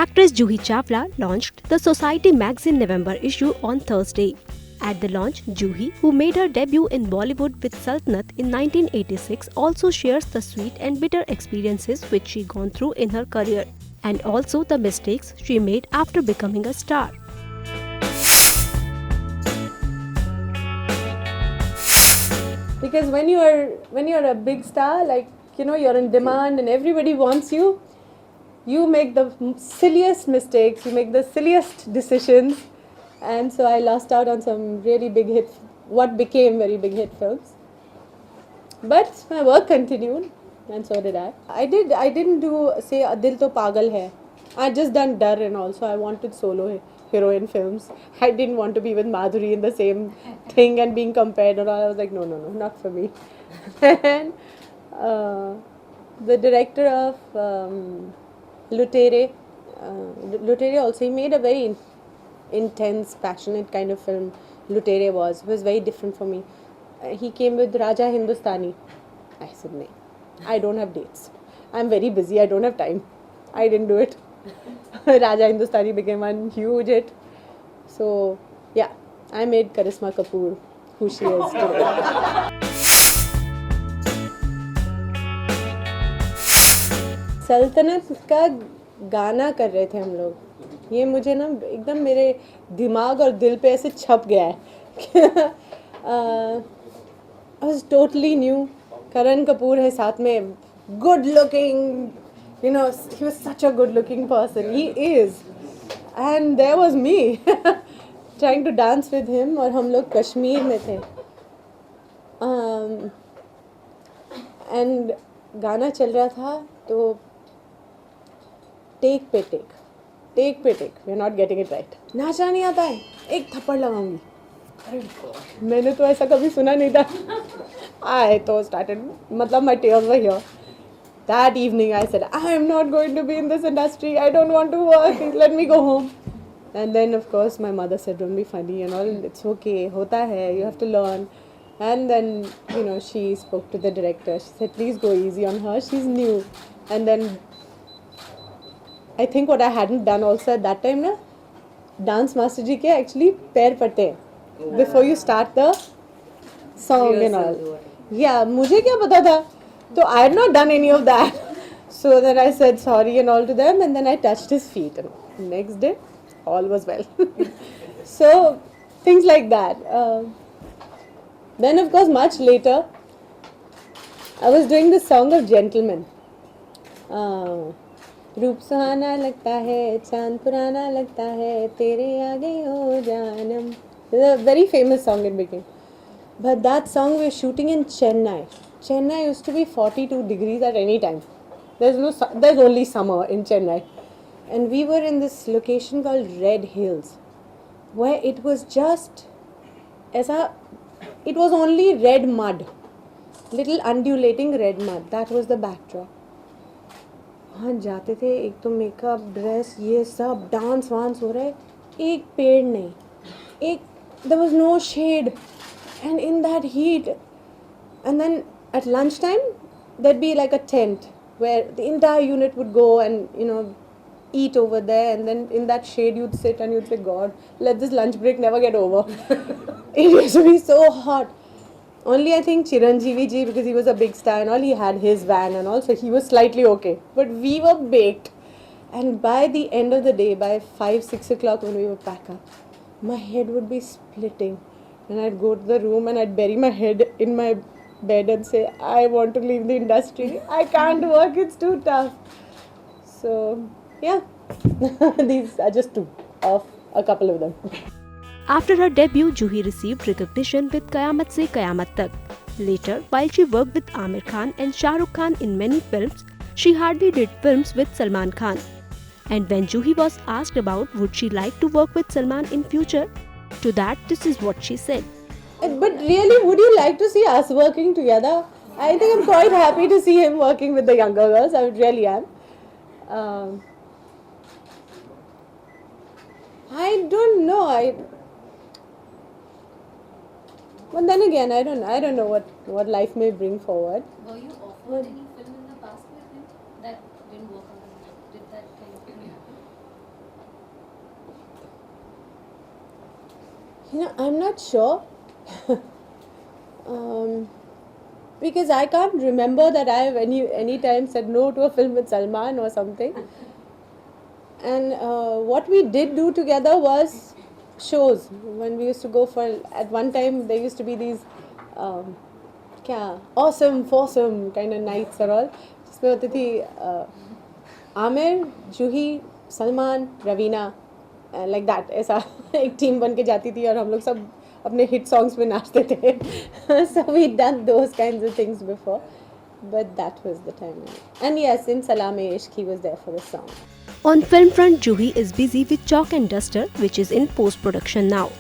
Actress Juhi Chawla launched the Society magazine November issue on Thursday. At the launch, Juhi, who made her debut in Bollywood with Sultanat in 1986, also shares the sweet and bitter experiences which she gone through in her career, and also the mistakes she made after becoming a star. Because when you're a big star, like you're in demand and everybody wants you, you make the silliest mistakes, you make the silliest decisions, and so I lost out on some really big hit, what became very big hit films. But my work continued, and so did I. I didn't do, say, Dil To Pagal Hai. I just done Dar, and also I wanted solo heroine films. I didn't want to be with Madhuri in the same thing and being compared. And I was like, no, not for me. And the director of Lutere also, he made a very intense, passionate kind of film. Lutere was. It was very different for me. He came with Raja Hindustani. I said, no, I don't have dates. I'm very busy. I don't have time. I didn't do it. Raja Hindustani became one huge hit. So, yeah, I made Karisma Kapoor who she is today. सल्तनत का गाना कर रहे थे हम लोग. ये मुझे ना एकदम मेरे दिमाग और दिल पे ऐसे छप गया है. I was totally new. Karan Kapoor है साथ में, good looking, he was such a good looking person. He is. And there was me trying to dance with him, और हम लोग कश्मीर में थे. And गाना चल रहा था तो टेक पे take, we are not getting it right. नाचना नहीं आता है, एक थप्पड़ लगाऊंगी. मैंने तो ऐसा कभी सुना नहीं था. I तो started, मतलब my tears were here. That evening I said, I am not going to be in this industry. I don't want to work. Let me go home. And then of course my mother said, don't be funny and all. It's okay. Hota hai. You have to learn. And then she spoke to the director. She said, please go easy on her. She's new. And then I think what I hadn't done also at that time, dance master ji ke actually pair pate hain before you start the song and all. Yeah, मुझे क्या पता था. So I had not done any of that. So then I said sorry and all to them, and then I touched his feet. And next day, all was well. So things like that. Then of course, much later, I was doing the song of Gentleman. रूप सुहाना लगता है, चांद पुराना लगता है, तेरे आगे हो जानम. It's a very famous song it became. But that song we were shooting in Chennai. Chennai used to be 42 degrees at any time. There's only summer in Chennai. And we were in this location called Red Hills, where it was just, it was only red mud. Little undulating red mud. That was the backdrop. वहाँ जाते थे, एक तो makeup, dress, ये सब, dance वांस हो रहा है, एक पेड़ नहीं, there was no shade. And in that heat, and then at lunchtime, there'd be like a tent where the entire unit would go and, eat over there. And then in that shade, you'd sit and you'd say, God, let this lunch break never get over. It used to be so hot. Only I think Chiranjeevi ji, because he was a big star and all, he had his van and all, so he was slightly okay. But we were baked. And by the end of the day, by 5-6 o'clock when we would pack up, my head would be splitting. And I'd go to the room and I'd bury my head in my bed and say, I want to leave the industry. I can't work, it's too tough. So, yeah, these are just two of a couple of them. After her debut, Juhi received recognition with Qayamat Se Qayamat Tak. Later, while she worked with Aamir Khan and Shah Rukh Khan in many films, she hardly did films with Salman Khan. And when Juhi was asked about would she like to work with Salman in future, to that this is what she said. But really, would you like to see us working together? I think I'm quite happy to see him working with the younger girls. I really am. I don't know. But then again, I don't know what life may bring forward. Were you offered any film in the past with him that didn't work out? Did that kind of thing happen? I'm not sure. Because I can't remember that I have any time said no to a film with Salman or something. And what we did do together was shows. When we used to go for, at one time there used to be these awesome, foursome kind of nights or all. जिसमें होती थी आमिर, जूही, Salman, Raveena, like that, ऐसा एक team बन के जाती थी और हम लोग सब अपने हिट सॉन्ग्स में नाचते थे. So we done those kinds of things before, but that was the time. And yes, in Salam-e-Ishq he was there for the song. On film front, Juhi is busy with Chalk and Duster, which is in post-production now.